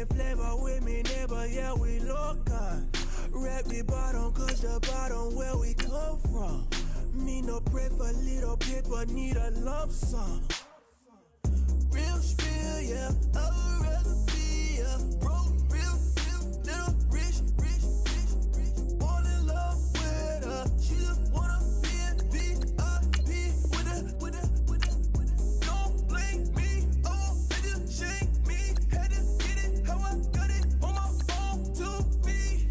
that flavor with me, neighbor, yeah, we local. Rap the bottom, cause the bottom where we come from. Me no pray for little paper, need a lump sum. Real spill, yeah, a recipe, yeah. Broke, real, little rich. Fall in love with her. She just wanna be in VIP with it. Don't blame me, oh, they just shame me. Had to get it, how I got it on my phone to me.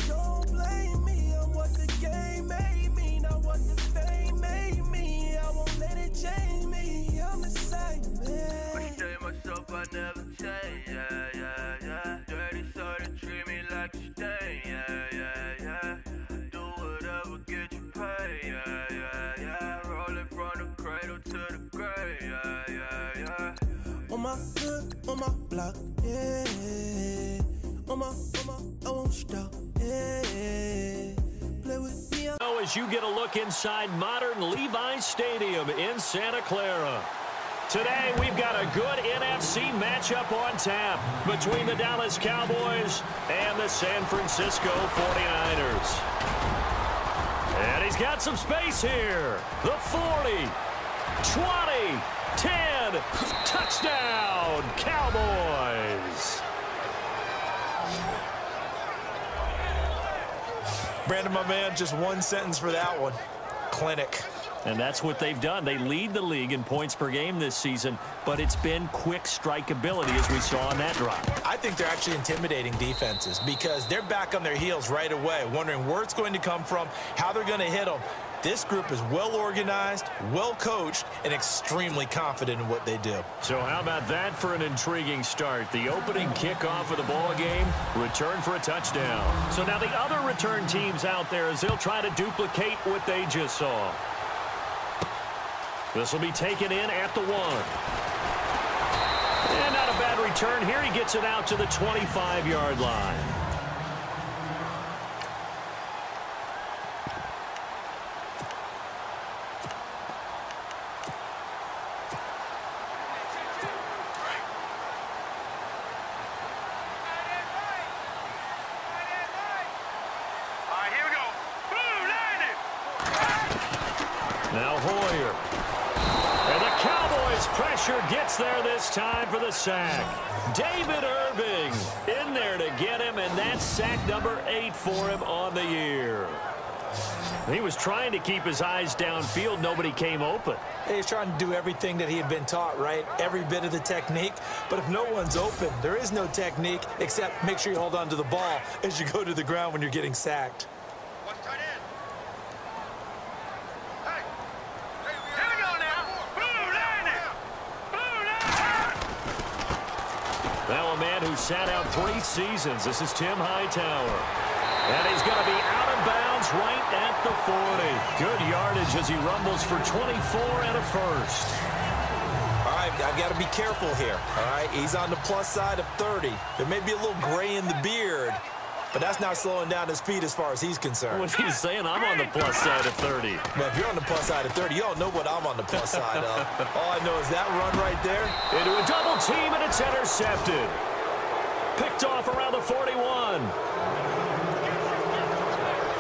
Don't blame me, I'm what the game made me, not what the fame made me. I won't let it change me, I'm the same man. I stay myself, I never change, yeah. Dirty sort of treat me like a stain, yeah. Do whatever, get you paid, yeah. Rolling from the cradle to the grave, yeah. On my hood, on my block, yeah. On my, I won't stop, yeah. Play with me. As you get a look inside modern Levi's Stadium in Santa Clara. Today, we've got a good NFC matchup on tap between the Dallas Cowboys and the San Francisco 49ers. And he's got some space here. The 40, 20, 10, touchdown, Cowboys. Brandon, my man, just one sentence for that one. Clinic. And that's what they've done. They lead the league in points per game this season, but it's been quick strikeability as we saw on that drive. I think they're actually intimidating defenses because they're back on their heels right away, wondering where it's going to come from, how they're going to hit them. This group is well organized, well coached, and extremely confident in what they do. So how about that for an intriguing start? The opening kickoff of the ball game, return for a touchdown. So now the other return teams out there as they'll try to duplicate what they just saw. This will be taken in at the 1. And not a bad return here. He gets it out to the 25-yard line. Now Hoyer. And the Cowboys pressure gets there this time for the sack. David Irving in there to get him, and that's sack number 8 for him on the year. He was trying to keep his eyes downfield. Nobody came open. He's trying to do everything that he had been taught, right? Every bit of the technique. But if no one's open, there is no technique except make sure you hold on to the ball as you go to the ground when you're getting sacked. Now a man who sat out 3 seasons. This is Tim Hightower. And he's going to be out of bounds right at the 40. Good yardage as he rumbles for 24 and a first. All right, I've got to be careful here. All right, he's on the plus side of 30. There may be a little gray in the beard, but that's not slowing down his feet as far as he's concerned. What he's saying, I'm on the plus side of 30. Well, if you're on the plus side of 30, you don't know what I'm on the plus side of. All I know is that run right there. Into a double team, and it's intercepted. Picked off around the 41.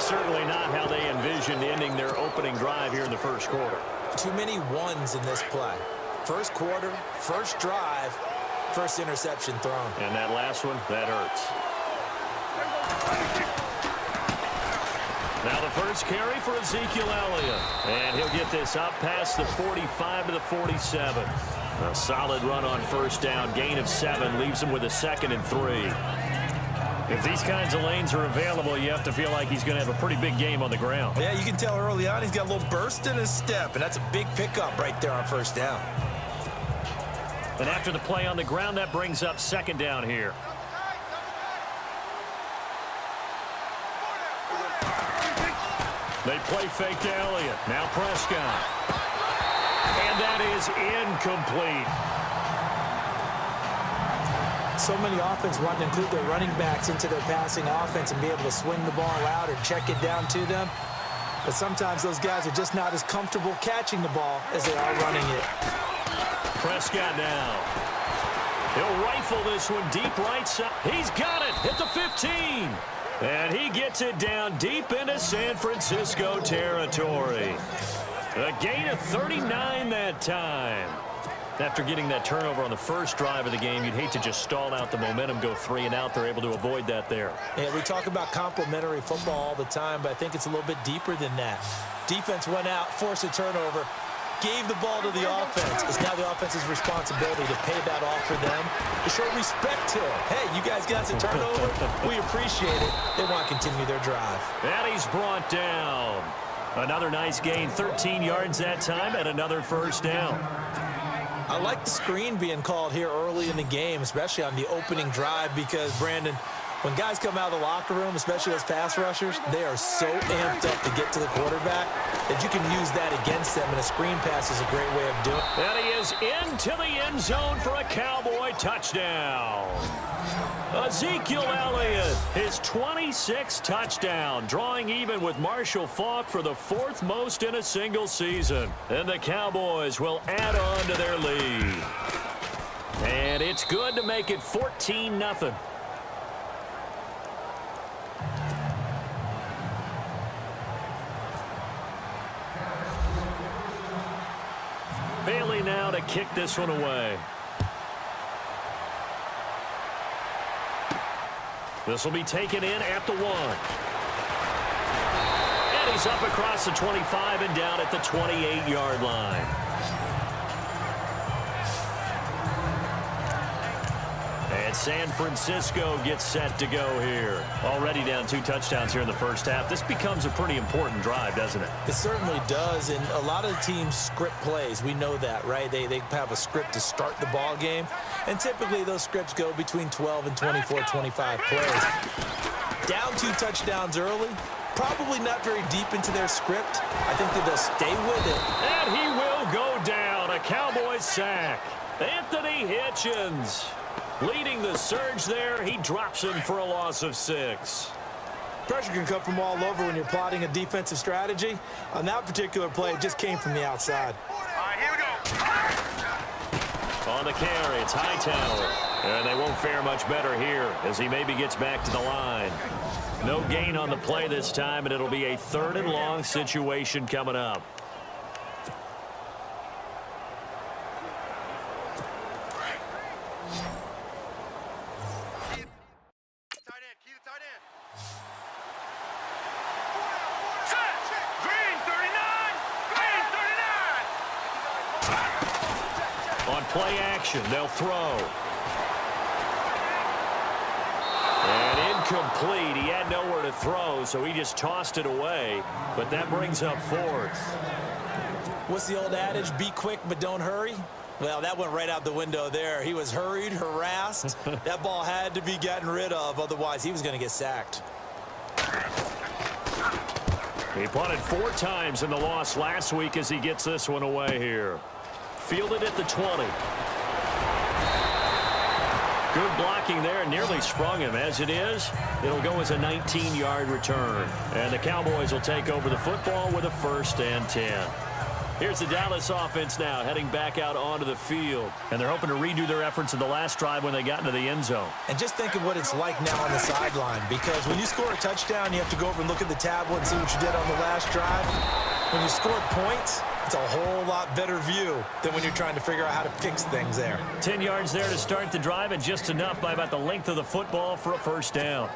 Certainly not how they envisioned ending their opening drive here in the first quarter. Too many ones in this play. First quarter, first drive, first interception thrown. And that last one, that hurts. Now the first carry for Ezekiel Elliott. And he'll get this up past the 45 to the 47. A solid run on first down. Gain of 7 leaves him with a 2nd and 3. If these kinds of lanes are available, you have to feel like he's going to have a pretty big game on the ground. Yeah, you can tell early on he's got a little burst in his step, and that's a big pickup right there on first down. And after the play on the ground, that brings up 2nd down here. They play fake to Elliott. Now Prescott. And that is incomplete. So many offenses want to include their running backs into their passing offense and be able to swing the ball out or check it down to them. But sometimes those guys are just not as comfortable catching the ball as they are running it. Prescott now. He'll rifle this one deep right side. He's got it at the 15. And he gets it down deep into San Francisco territory. A gain of 39 that time. After getting that turnover on the first drive of the game, you'd hate to just stall out the momentum, go 3 and out. They're able to avoid that there. Yeah, we talk about complementary football all the time, but I think it's a little bit deeper than that. Defense went out, forced a turnover, gave the ball to the offense. It's now the offense's responsibility to pay that off for them, to show respect to them. Hey, you guys got the turnover. We appreciate it. They want to continue their drive. And he's brought down. Another nice gain, 13 yards that time, and another first down. I like the screen being called here early in the game, especially on the opening drive, because, Brandon, when guys come out of the locker room, especially those pass rushers, they are so amped up to get to the quarterback that you can use that against them, and a screen pass is a great way of doing it. And he is into the end zone for a Cowboy touchdown. Ezekiel Elliott, his 26th touchdown, drawing even with Marshall Faulk for the 4th most in a single season. And the Cowboys will add on to their lead. And it's good to make it 14-0. Bailey now to kick this one away. This will be taken in at the 1. And he's up across the 25 and down at the 28-yard line. And San Francisco gets set to go here. Already down 2 touchdowns here in the first half. This becomes a pretty important drive, doesn't it? It certainly does, and a lot of teams script plays. We know that, right? They have a script to start the ball game, and typically those scripts go between 12 and 24, 25 plays. Down 2 touchdowns early, probably not very deep into their script. I think that they'll stay with it. And he will go down. A Cowboys sack. Anthony Hitchens leading the surge there. He drops him for a loss of 6. Pressure can come from all over when you're plotting a defensive strategy. On that particular play, it just came from the outside. All right, here we go. On the carry, it's Hightower. And they won't fare much better here as he maybe gets back to the line. No gain on the play this time, and it'll be a 3rd and long situation coming up. Play action, they'll throw. And incomplete. He had nowhere to throw, so he just tossed it away. But that brings up 4th. What's the old adage? Be quick, but don't hurry? Well, that went right out the window there. He was hurried, harassed. That ball had to be gotten rid of, otherwise he was going to get sacked. He punted 4 times in the loss last week as he gets this one away here. Fielded at the 20. Good blocking there, nearly sprung him. As it is, it'll go as a 19-yard return. And the Cowboys will take over the football with a 1st and 10. Here's the Dallas offense now, heading back out onto the field. And they're hoping to redo their efforts in the last drive when they got into the end zone. And just think of what it's like now on the sideline, because when you score a touchdown, you have to go over and look at the tablet and see what you did on the last drive. When you scored points, it's a whole lot better view than when you're trying to figure out how to fix things there. 10 yards there to start the drive, and just enough by about the length of the football for a 1st down.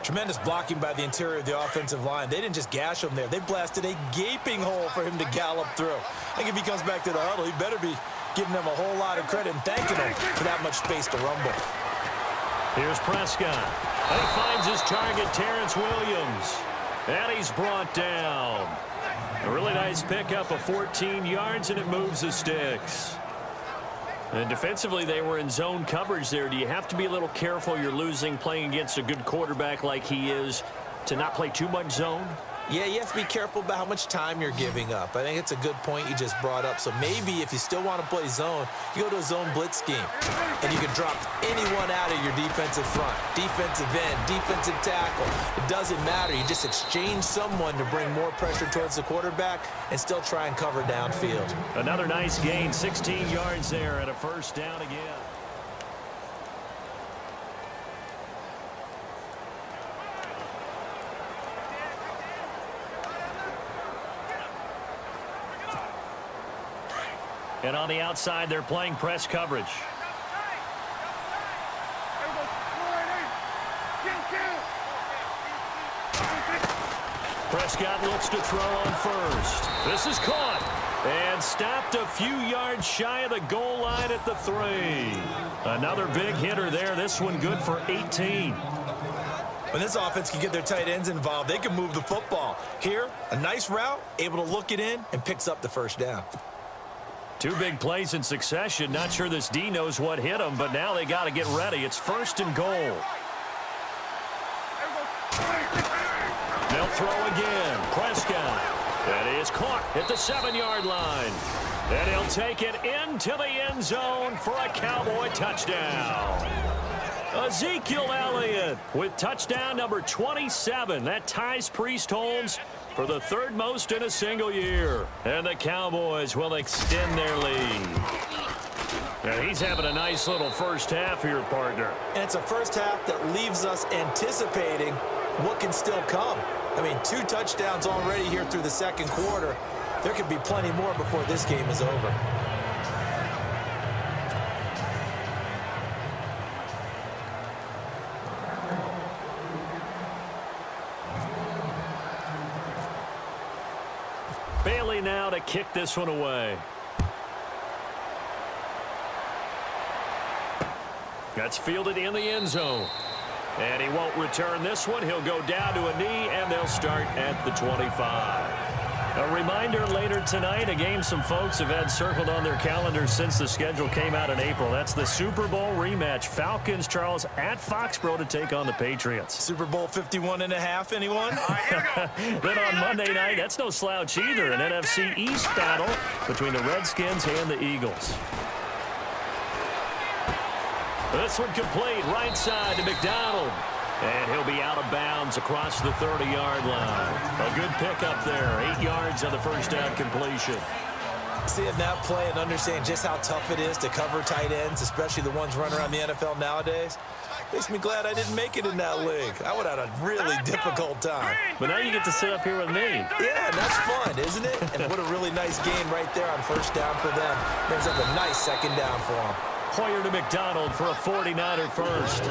Tremendous blocking by the interior of the offensive line. They didn't just gash him there. They blasted a gaping hole for him to gallop through. I think if he comes back to the huddle, he better be giving them a whole lot of credit and thanking them for that much space to rumble. Here's Prescott. And he finds his target, Terrence Williams. And he's brought down. A really nice pickup of 14 yards, and it moves the sticks. And defensively, they were in zone coverage there. Do you have to be a little careful? You're losing playing against a good quarterback like he is to not play too much zone? Yeah, you have to be careful about how much time you're giving up. I think it's a good point you just brought up. So maybe if you still want to play zone, you go to a zone blitz scheme. And you can drop anyone out of your defensive front, defensive end, defensive tackle. It doesn't matter. You just exchange someone to bring more pressure towards the quarterback and still try and cover downfield. Another nice gain, 16 yards there, and a 1st down again. And on the outside, they're playing press coverage. Prescott looks to throw on first. This is caught and stopped a few yards shy of the goal line at the 3. Another big hitter there. This one good for 18. When this offense can get their tight ends involved, they can move the football. Here, a nice route, able to look it in, and picks up the first down. 2 big plays in succession. Not sure this D knows what hit them, but now they got to get ready. It's 1st and goal. They'll throw again. Prescott. That is caught at the 7-yard line. And he'll take it into the end zone for a Cowboy touchdown. Ezekiel Elliott with touchdown number 27. That ties Priest Holmes for the 3rd most in a single year. And the Cowboys will extend their lead. Now he's having a nice little first half here, partner. And it's a first half that leaves us anticipating what can still come. I mean, 2 touchdowns already here through the 2nd quarter. There could be plenty more before this game is over. Bailey now to kick this one away. That's fielded in the end zone. And he won't return this one. He'll go down to a knee, and they'll start at the 25. A reminder later tonight, a game some folks have had circled on their calendars since the schedule came out in April. That's the Super Bowl rematch. Falcons, Charles, at Foxborough to take on the Patriots. Super Bowl 51.5, anyone? Then on Monday night, that's no slouch either. An NFC East battle between the Redskins and the Eagles. This one complete, right side to McDonald. And he'll be out of bounds across the 30-yard line. A good pickup there, 8 yards on the first down completion. Seeing that play and understanding just how tough it is to cover tight ends, especially the ones running around the NFL nowadays, makes me glad I didn't make it in that league. I would have had a really difficult time. But now you get to sit up here with me. Yeah, and that's fun, isn't it? And what a really nice game right there on first down for them. Brings up a nice 2nd down for them. Hoyer to McDonald for a 49er first.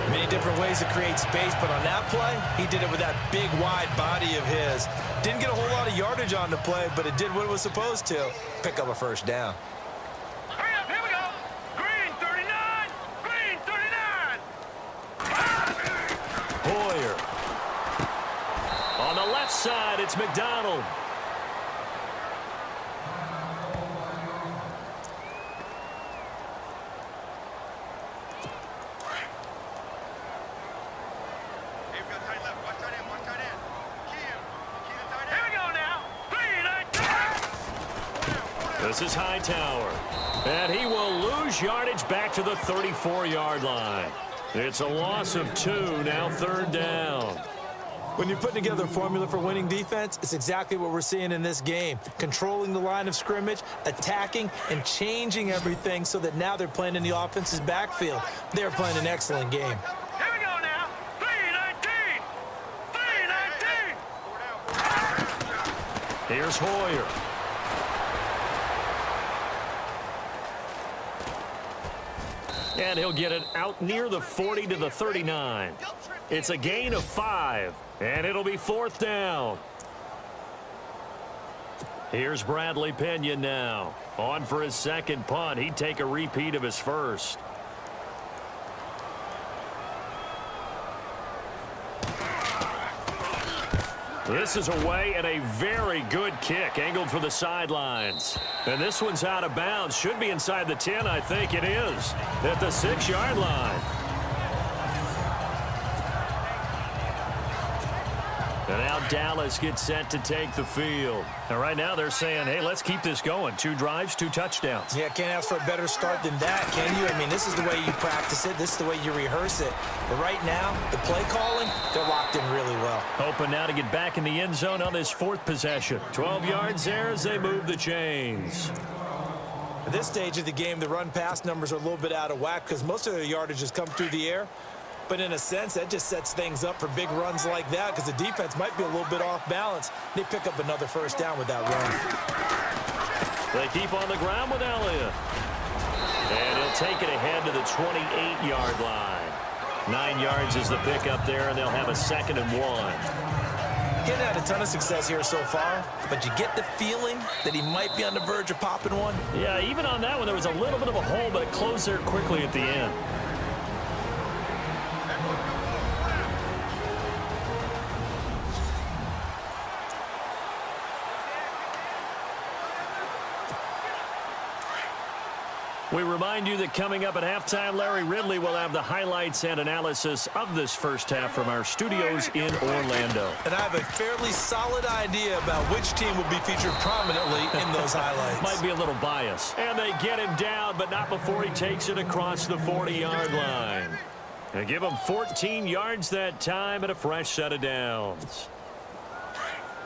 Many different ways to create space, but on that play, he did it with that big, wide body of his. Didn't get a whole lot of yardage on the play, but it did what it was supposed to. Pick up a first down. Hurry up, here we go. Green 39. Green 39. Hoyer. On the left side, it's McDonald. This is Hightower. And he will lose yardage back to the 34-yard line. It's a loss of 2, now 3rd down. When you're putting together a formula for winning defense, it's exactly what we're seeing in this game. Controlling the line of scrimmage, attacking, and changing everything so that now they're playing in the offense's backfield. They're playing an excellent game. Here we go now. 319. 319. Here's Hoyer. And he'll get it out near the 40 to the 39. It's a gain of 5, and it'll be 4th down. Here's Bradley Pinion now. On for his 2nd punt. He'd take a repeat of his first. This is away and a very good kick, angled for the sidelines. And this one's out of bounds. Should be inside the 10, I think it is, at the 6-yard line. And now Dallas gets set to take the field. And right now they're saying, hey, let's keep this going. 2 drives, 2 touchdowns. Yeah, can't ask for a better start than that, can you? I mean, this is the way you practice it. This is the way you rehearse it. But right now, the play calling, they're locked in really well. Hoping now to get back in the end zone on this 4th possession. 12 yards there as they move the chains. At this stage of the game, the run-pass numbers are a little bit out of whack because most of their yardage has come through the air. But in a sense, that just sets things up for big runs like that because the defense might be a little bit off balance. They pick up another first down with that run. They keep on the ground with Elliott. And he'll take it ahead to the 28-yard line. 9 yards is the pickup there, and they'll have a 2nd and 1. Getting had a ton of success here so far, but you get the feeling that he might be on the verge of popping one. Yeah, even on that one, there was a little bit of a hole, but it closed there quickly at the end. We remind you that coming up at halftime, Larry Ridley will have the highlights and analysis of this first half from our studios in Orlando. And I have a fairly solid idea about which team will be featured prominently in those highlights. Might be a little biased. And they get him down, but not before he takes it across the 40-yard line. They give him 14 yards that time and a fresh set of downs.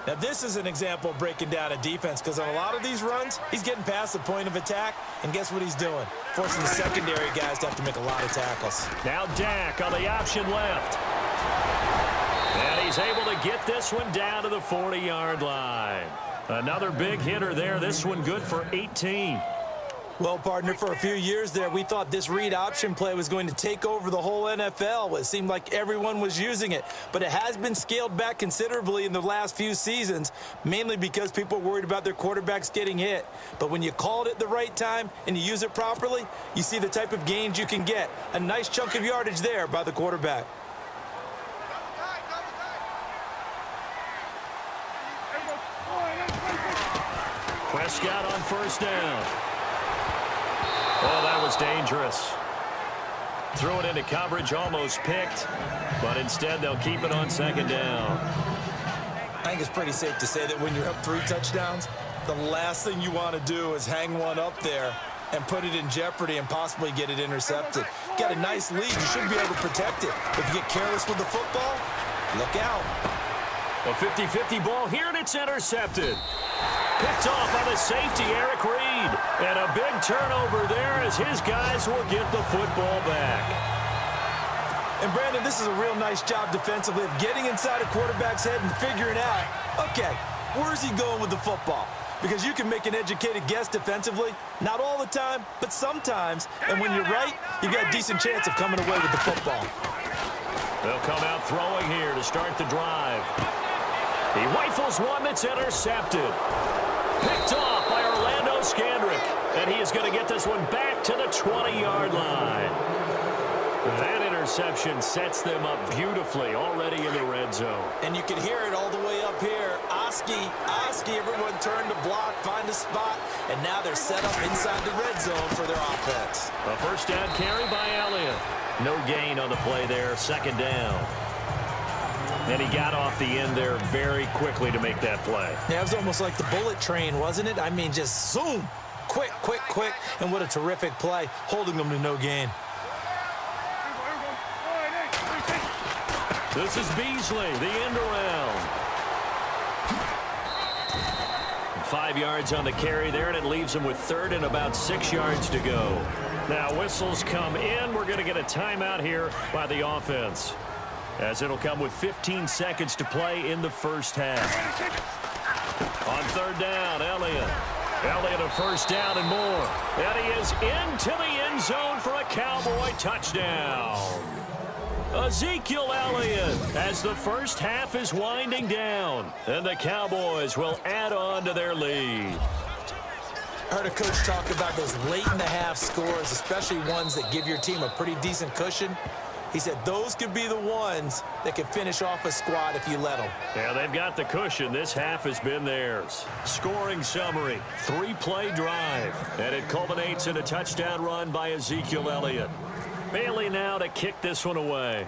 Now, this is an example of breaking down a defense, because on a lot of these runs, he's getting past the point of attack, and guess what he's doing? Forcing the secondary guys to have to make a lot of tackles. Now Dak on the option left. And he's able to get this one down to the 40-yard line. Another big hitter there. This one good for 18. Well, partner, for a few years there, we thought this read option play was going to take over the whole NFL. It seemed like everyone was using it. But it has been scaled back considerably in the last few seasons, mainly because people are worried about their quarterbacks getting hit. But when you call it at the right time and you use it properly, you see the type of gains you can get. A nice chunk of yardage there by the quarterback. Prescott on first down. Oh, that was dangerous. Threw it into coverage, almost picked, but instead they'll keep it on 2nd down. I think it's pretty safe to say that when you're up 3 touchdowns, the last thing you want to do is hang one up there and put it in jeopardy and possibly get it intercepted. Got a nice lead. You should be able to protect it. If you get careless with the football, look out. A 50-50 ball here, and it's intercepted. Picked off by the safety, Eric Reed. And a big turnover there as his guys will get the football back. And, Brandon, this is a real nice job defensively of getting inside a quarterback's head and figuring out, okay, where's he going with the football? Because you can make an educated guess defensively. Not all the time, but sometimes. And when you're right, you've got a decent chance of coming away with the football. They'll come out throwing here to start the drive. He rifles one that's intercepted. Picked off by Orlando Scandrick. And he is going to get this one back to the 20-yard line. That interception sets them up beautifully already in the red zone. And you can hear it all the way up here. Oski, everyone turned to block, find a spot, and now they're set up inside the red zone for their offense. A first down carry by Elliott. No gain on the play there, 2nd down. And he got off the end there very quickly to make that play. Yeah, it was almost like the bullet train, wasn't it? I mean, just zoom. Quick. And what a terrific play, holding them to no gain. This is Beasley, the end around. 5 yards on the carry there, and it leaves him with 3rd and about 6 yards to go. Now whistles come in. We're going to get a timeout here by the offense, as it'll come with 15 seconds to play in the first half. On 3rd down, Elliott a first down and more. And he is into the end zone for a Cowboy touchdown. Ezekiel Elliott as the first half is winding down. And the Cowboys will add on to their lead. I heard a coach talk about those late-in-the-half scores, especially ones that give your team a pretty decent cushion. He said those could be the ones that can finish off a squad if you let them. Yeah, they've got the cushion. This half has been theirs. Scoring summary, 3-play drive. And it culminates in a touchdown run by Ezekiel Elliott. Bailey now to kick this one away.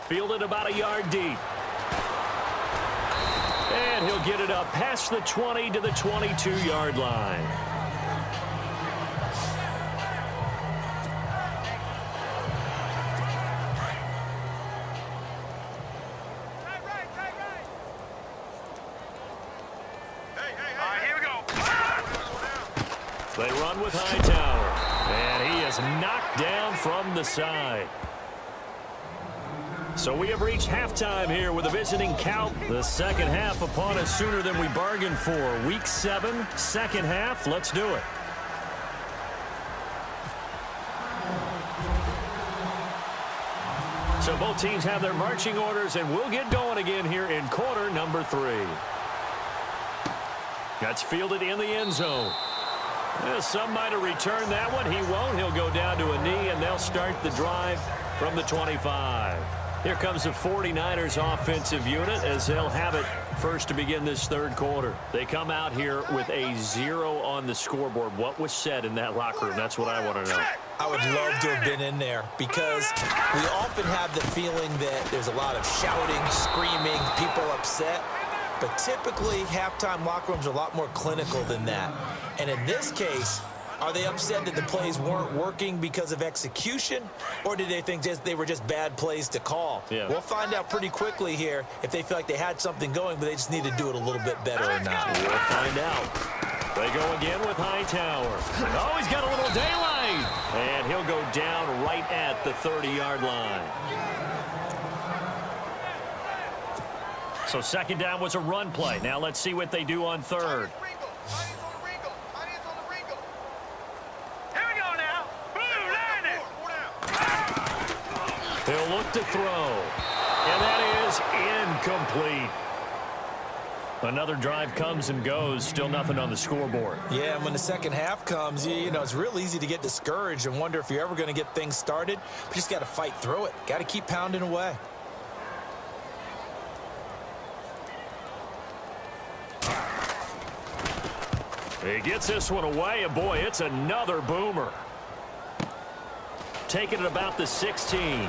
Fielded about a yard deep. And he'll get it up past the 20 to the 22-yard line. They run with Hightower, and he is knocked down from the side. So we have reached halftime here with a visiting Cow. The second half upon us sooner than we bargained for. Week 7, second half. Let's do it. So both teams have their marching orders, and we'll get going again here in quarter number 3. That's fielded in the end zone. Some might have returned that one. He won't. He'll go down to a knee, and they'll start the drive from the 25. Here comes the 49ers offensive unit as they'll have it first to begin this third quarter. They come out here with a 0 on the scoreboard. What was said in that locker room? That's what I want to know. I would love to have been in there because we often have the feeling that there's a lot of shouting, screaming, people upset. But typically, halftime locker rooms are a lot more clinical than that. And in this case, are they upset that the plays weren't working because of execution, or did they think they were just bad plays to call? Yeah. We'll find out pretty quickly here if they feel like they had something going, but they just need to do it a little bit better or not. We'll find out. They go again with Hightower. Oh, he's got a little daylight. And he'll go down right at the 30-yard line. So second down was a run play. Now let's see what they do on third. He'll look to throw. And that is incomplete. Another drive comes and goes. Still nothing on the scoreboard. Yeah, and when the second half comes, you know, it's real easy to get discouraged and wonder if you're ever going to get things started. But you just got to fight through it. Got to keep pounding away. He gets this one away, and boy, it's another boomer. Taking it about the 16.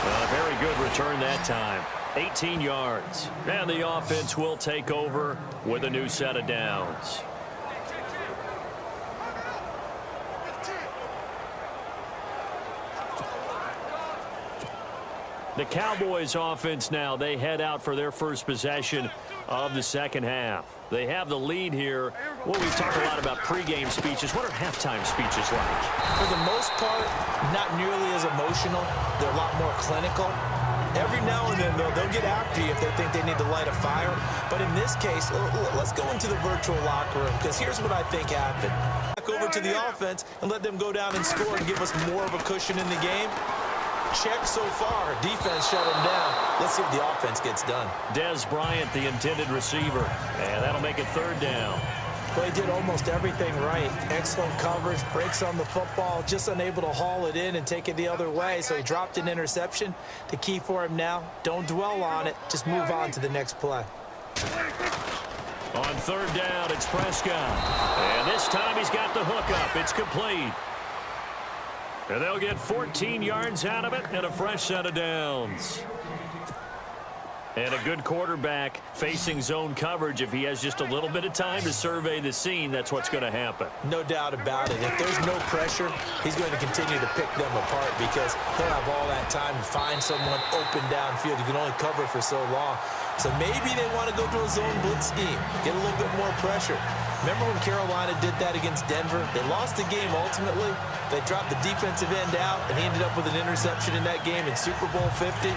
A very good return that time. 18 yards. And the offense will take over with a new set of downs. The Cowboys offense now, they head out for their first possession of the second half. They have the lead here. Well, we've talked a lot about pregame speeches. What are halftime speeches like? For the most part, not nearly as emotional. They're a lot more clinical. Every now and then, though, they'll get after you if they think they need to light a fire. But in this case, let's go into the virtual locker room, because here's what I think happened. Back over to the offense and let them go down and score and give us more of a cushion in the game. Check so far. Defense shut him down. Let's see if the offense gets done. Des Bryant, the intended receiver. And that'll make it third down. Well, he did almost everything right. Excellent coverage, breaks on the football, just unable to haul it in and take it the other way. So he dropped an interception. The key for him now, don't dwell on it. Just move on to the next play. On third down, it's Prescott. And this time he's got the hook up. It's complete. And they'll get 14 yards out of it and a fresh set of downs. And a good quarterback facing zone coverage. If he has just a little bit of time to survey the scene, that's what's going to happen. No doubt about it. If there's no pressure, he's going to continue to pick them apart because he'll have all that time to find someone open downfield. You can only cover for so long. So maybe they want to go to a zone blitz scheme, get a little bit more pressure. Remember when Carolina did that against Denver? They lost the game ultimately. They dropped the defensive end out, and he ended up with an interception in that game in Super Bowl 50.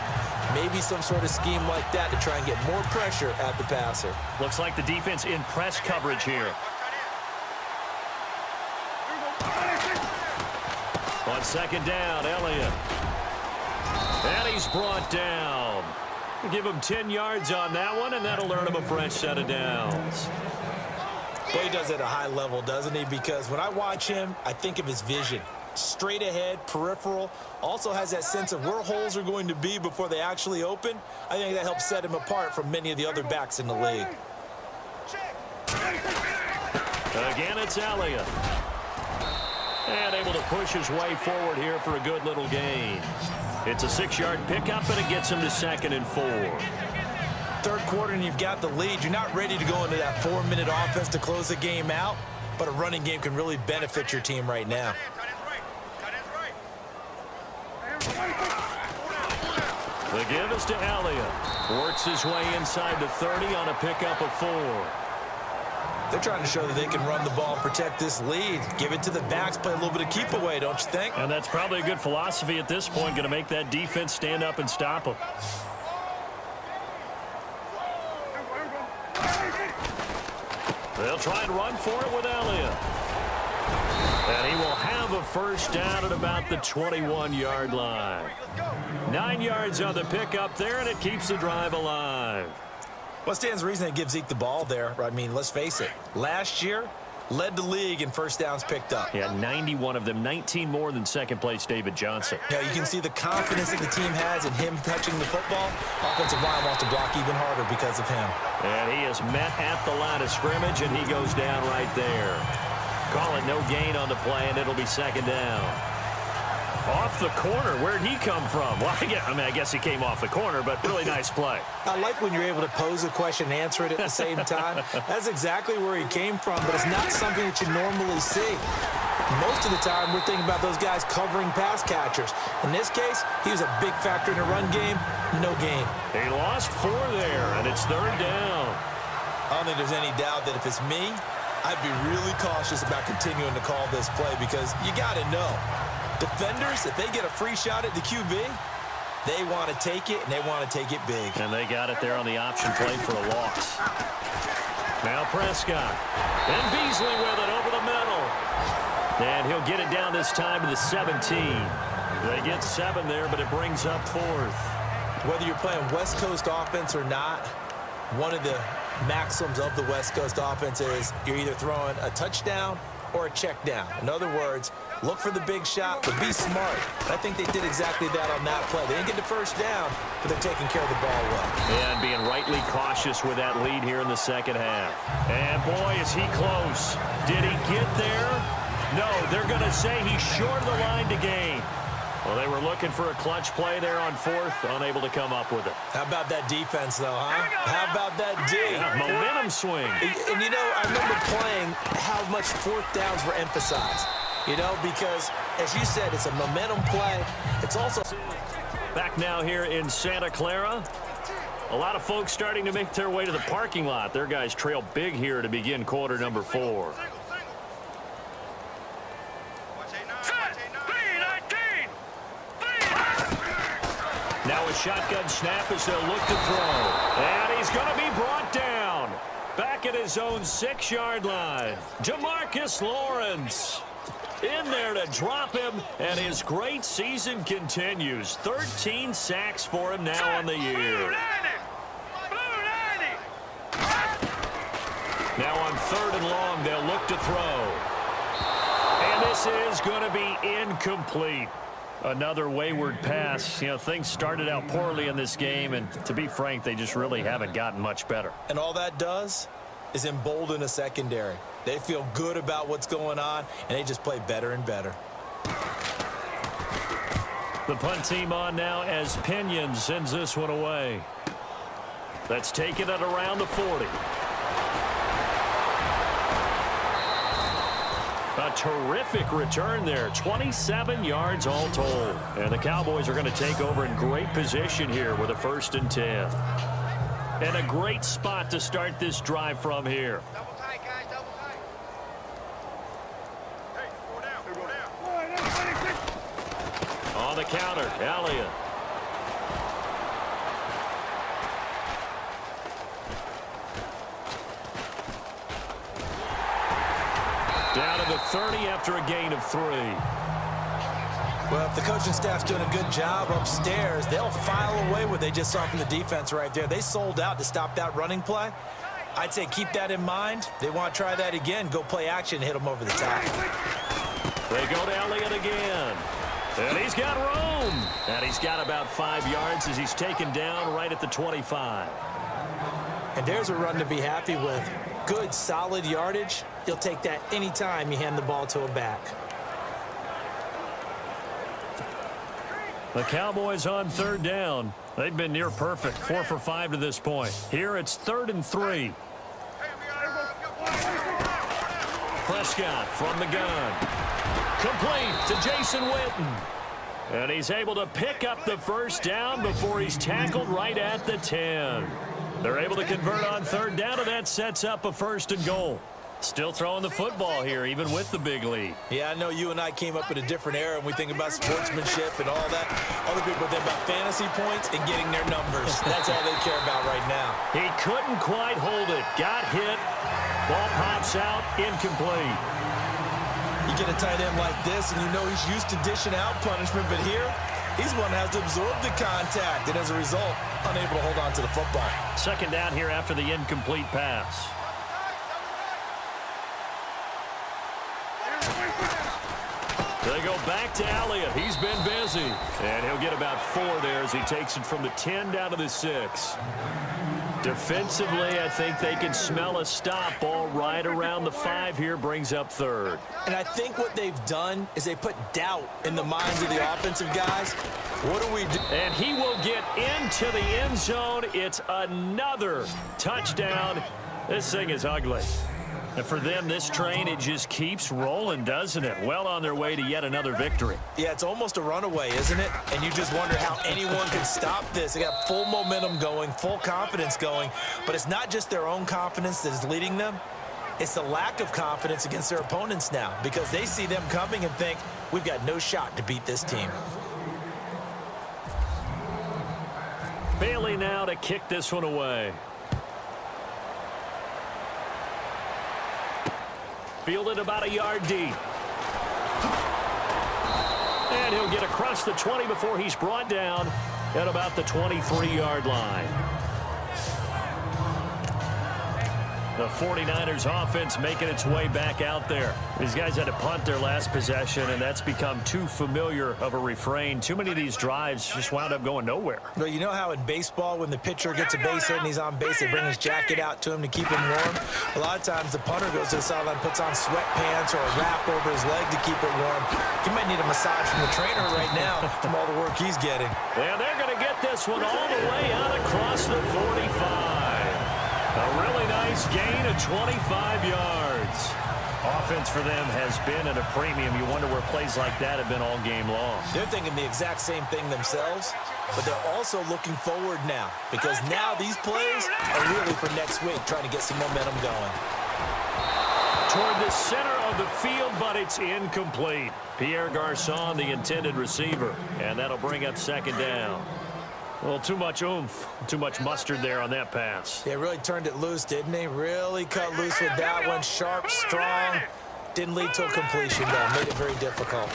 Maybe some sort of scheme like that to try and get more pressure at the passer. Looks like the defense in press coverage here. On second down, Elliott. And he's brought down. Give him 10 yards on that one, and that'll earn him a fresh set of downs. Well, he does it at a high level, doesn't he? Because when I watch him, I think of his vision. Straight ahead, peripheral, also has that sense of where holes are going to be before they actually open. I think that helps set him apart from many of the other backs in the league. Again, it's Elliott. And able to push his way forward here for a good little gain. It's a 6-yard pickup, and it gets him to 2nd and 4. Third quarter, and you've got the lead. You're not ready to go into that 4-minute offense to close the game out, but a running game can really benefit your team right now. The give is to Elliott. Works his way inside the 30 on a pickup of 4. They're trying to show that they can run the ball and protect this lead. Give it to the backs, play a little bit of keep away, don't you think? And that's probably a good philosophy at this point, going to make that defense stand up and stop them. They'll try and run for it with Elliott. And he will have a first down at about the 21-yard line. 9 yards on the pickup there, and it keeps the drive alive. What stands to reason to give Zeke the ball there? I mean, let's face it. Last year, led the league in first downs picked up. Yeah, 91 of them, 19 more than second-place David Johnson. Yeah, you can see the confidence that the team has in him touching the football. Offensive line wants to block even harder because of him. And he is met at the line of scrimmage, and he goes down right there. Call it no gain on the play, and it'll be second down. Off the corner. Where'd he come from? Well, I guess he came off the corner, but really nice play. I like when you're able to pose a question and answer it at the same time. That's exactly where he came from, but it's not something that you normally see. Most of the time, we're thinking about those guys covering pass catchers. In this case, he was a big factor in the run game. No gain. He lost 4 there, and it's third down. I don't think there's any doubt that if it's me, I'd be really cautious about continuing to call this play because you got to know. Defenders, if they get a free shot at the QB, they want to take it, and they want to take it big. And they got it there on the option play for a loss. Now Prescott. And Beasley with it over the middle. And he'll get it down this time to the 17. They get 7 there, but it brings up 4th. Whether you're playing West Coast offense or not, one of the maxims of the West Coast offense is you're either throwing a touchdown or a check down. In other words, look for the big shot, but be smart. I think they did exactly that on that play. They didn't get the first down, but they're taking care of the ball well. And being rightly cautious with that lead here in the second half. And boy, is he close. Did he get there? No, they're going to say he's short of the line to gain. Well, they were looking for a clutch play there on 4th, unable to come up with it. How about that defense, though, huh? How about that D? Yeah, momentum swing. And, you know, I remember playing how much 4th downs were emphasized. You know, because, as you said, it's a momentum play. It's also... Back now here in Santa Clara. A lot of folks starting to make their way to the parking lot. Their guys trail big here to begin quarter number 4. Now a shotgun snap as they'll look to throw. And he's going to be brought down. Back at his own 6-yard line. Jamarcus Lawrence in there to drop him, and his great season continues. 13 sacks for him now on the year. Now on 3rd and long, they'll look to throw. And this is going to be incomplete. Another wayward pass. You know, things started out poorly in this game, and to be frank, they just really haven't gotten much better. And all that does is embolden a secondary. They feel good about what's going on, and they just play better and better. The punt team on now as Pinion sends this one away. That's taken at around the 40. A terrific return there. 27 yards all told. And the Cowboys are going to take over in great position here with a 1st and 10. And a great spot to start this drive from here. Double tight, guys, double tight. Hey, go down. On the counter, Elliott. Down to the 30 after a gain of 3. Well, if the coaching staff's doing a good job upstairs, they'll file away what they just saw from the defense right there. They sold out to stop that running play. I'd say keep that in mind. They want to try that again. Go play action, hit them over the top. They go to Elliott again. And he's got room. And he's got about 5 yards as he's taken down right at the 25. And there's a run to be happy with. Good, solid yardage. You'll take that anytime you hand the ball to a back. The Cowboys on 3rd down. They've been near perfect, 4 for 5 to this point. Here it's 3rd and 3. Prescott from the gun. Complete to Jason Witten. And he's able to pick up the first down before he's tackled right at the 10. They're able to convert on third down, and that sets up a 1st and goal. Still throwing the football here, even with the big lead. Yeah, I know you and I came up in a different era, and we think about sportsmanship and all that. Other people think about fantasy points and getting their numbers. That's all they care about right now. He couldn't quite hold it. Got hit. Ball pops out, incomplete. You get a tight end like this, and you know he's used to dishing out punishment, but here, he's one that has to absorb the contact, and as a result, unable to hold on to the football. 2nd down here after the incomplete pass. They go back to Elliott. He's been busy. And he'll get about 4 there as he takes it from the 10 down to the 6. Defensively, I think they can smell a stop. Ball right around the 5 here, brings up 3rd. And I think what they've done is they put doubt in the minds of the offensive guys. What do we do? And he will get into the end zone. It's another touchdown. This thing is ugly. And for them, this train, it just keeps rolling, doesn't it? Well on their way to yet another victory. Yeah, it's almost a runaway, isn't it? And you just wonder how anyone could stop this. They got full momentum going, full confidence going. But it's not just their own confidence that is leading them. It's the lack of confidence against their opponents now because they see them coming and think, we've got no shot to beat this team. Bailey now to kick this one away. Fielded about a yard deep. And he'll get across the 20 before he's brought down at about the 23-yard line. The 49ers offense making its way back out there. These guys had to punt their last possession, and that's become too familiar of a refrain. Too many of these drives just wound up going nowhere. Well, you know how in baseball when the pitcher gets a base hit and he's on base, they bring his jacket out to him to keep him warm? A lot of times the punter goes to the sideline, puts on sweatpants or a wrap over his leg to keep it warm. He might need a massage from the trainer right now from all the work he's getting. And they're going to get this one all the way out across the 45. A really nice gain of 25 yards. Offense for them has been at a premium. You wonder where plays like that have been all game long. They're thinking the exact same thing themselves, but they're also looking forward now because now these plays are really for next week, trying to get some momentum going. Toward the center of the field, but it's incomplete. Pierre Garçon, the intended receiver, and that'll bring up 2nd down. Well, too much oomph, too much mustard there on that pass. They really turned it loose, didn't they? Really cut loose with that one. Sharp, strong. Didn't lead to a completion, though. Made it very difficult.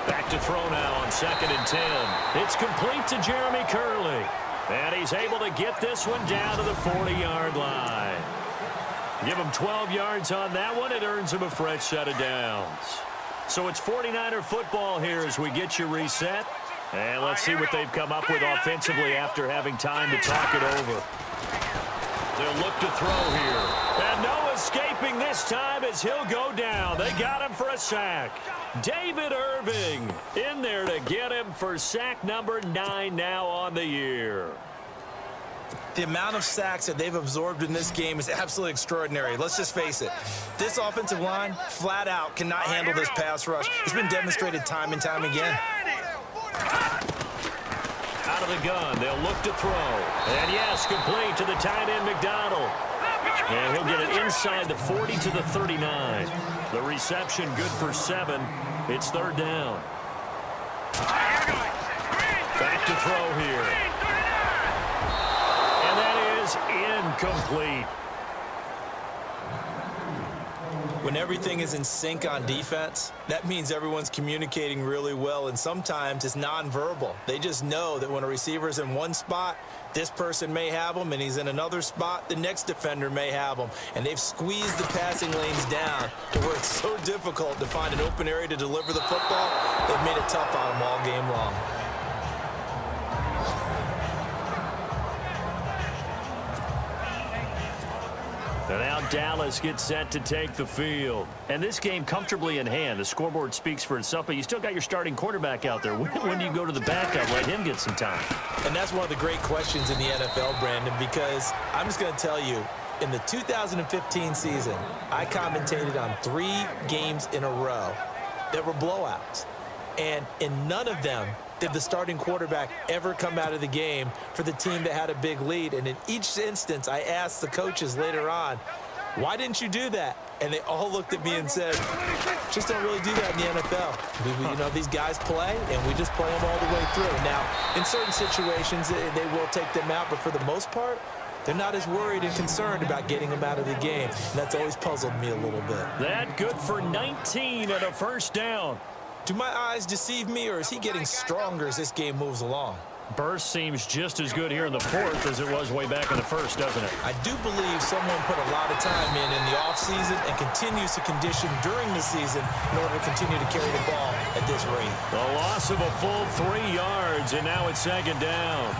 Back to throw now on 2nd and 10. It's complete to Jeremy Curley. And he's able to get this one down to the 40-yard line. Give him 12 yards on that one. It earns him a fresh set of downs. So it's 49er football here as we get you reset. And let's see what they've come up with offensively after having time to talk it over. They'll look to throw here. And no escaping this time as he'll go down. They got him for a sack. David Irving in there to get him for sack number 9 now on the year. The amount of sacks that they've absorbed in this game is absolutely extraordinary. Let's just face it. This offensive line, flat out, cannot handle this pass rush. It's been demonstrated time and time again. Out of the gun, they'll look to throw. And yes, complete to the tight end, McDonald. And he'll get it inside the 40 to the 39. The reception good for 7. It's 3rd down. Back to throw here. And that is incomplete. When everything is in sync on defense, that means everyone's communicating really well, and sometimes it's nonverbal. They just know that when a receiver's in one spot, this person may have him, and he's in another spot, the next defender may have him. And they've squeezed the passing lanes down to where it's so difficult to find an open area to deliver the football. They've made it tough on them all game long. And now Dallas gets set to take the field. And this game comfortably in hand. The scoreboard speaks for itself, but you still got your starting quarterback out there. When do you go to the backup, let him get some time? And that's one of the great questions in the NFL, Brandon, because I'm just going to tell you, in the 2015 season, I commentated on 3 games in a row that were blowouts. And in none of them did the starting quarterback ever come out of the game for the team that had a big lead. And in each instance, I asked the coaches later on, why didn't you do that? And they all looked at me and said, just don't really do that in the NFL. You know, these guys play, and we just play them all the way through. Now, in certain situations, they will take them out, but for the most part, they're not as worried and concerned about getting them out of the game. And that's always puzzled me a little bit. That good for 19 and a first down. Do my eyes deceive me, or is he getting stronger as this game moves along? Burst seems just as good here in the fourth as it was way back in the first, doesn't it? I do believe someone put a lot of time in the offseason and continues to condition during the season in order to continue to carry the ball at this rate. The loss of a full 3 yards, and now it's second down.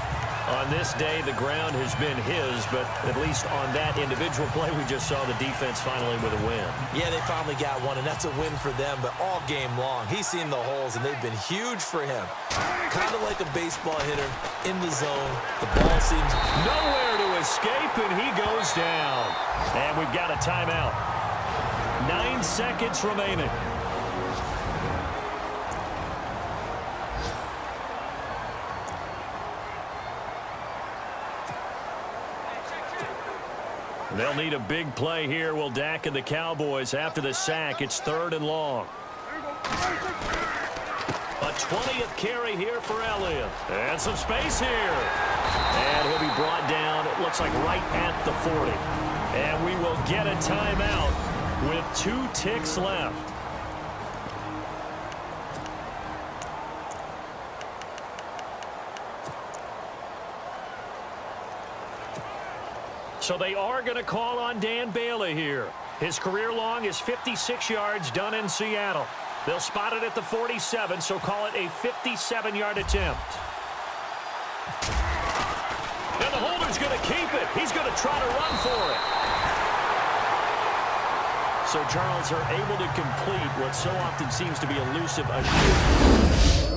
On this day, the ground has been his, but at least on that individual play, we just saw the defense finally with a win. Yeah, they finally got one, and that's a win for them, but all game long, he's seen the holes, and they've been huge for him. Kind of like a baseball hitter in the zone. The ball seems nowhere to escape, and he goes down. And we've got a timeout. 9 seconds remaining. They'll need a big play here. Will Dak and the Cowboys after the sack. It's 3rd and long. A 20th carry here for Elliott. And some space here. And he'll be brought down, it looks like right at the 40. And we will get a timeout with 2 ticks left. So they are going to call on Dan Bailey here. His career long is 56 yards done in Seattle. They'll spot it at the 47, so call it a 57-yard attempt. And the holder's going to keep it. He's going to try to run for it. So Charles are able to complete what so often seems to be elusive, a shoot.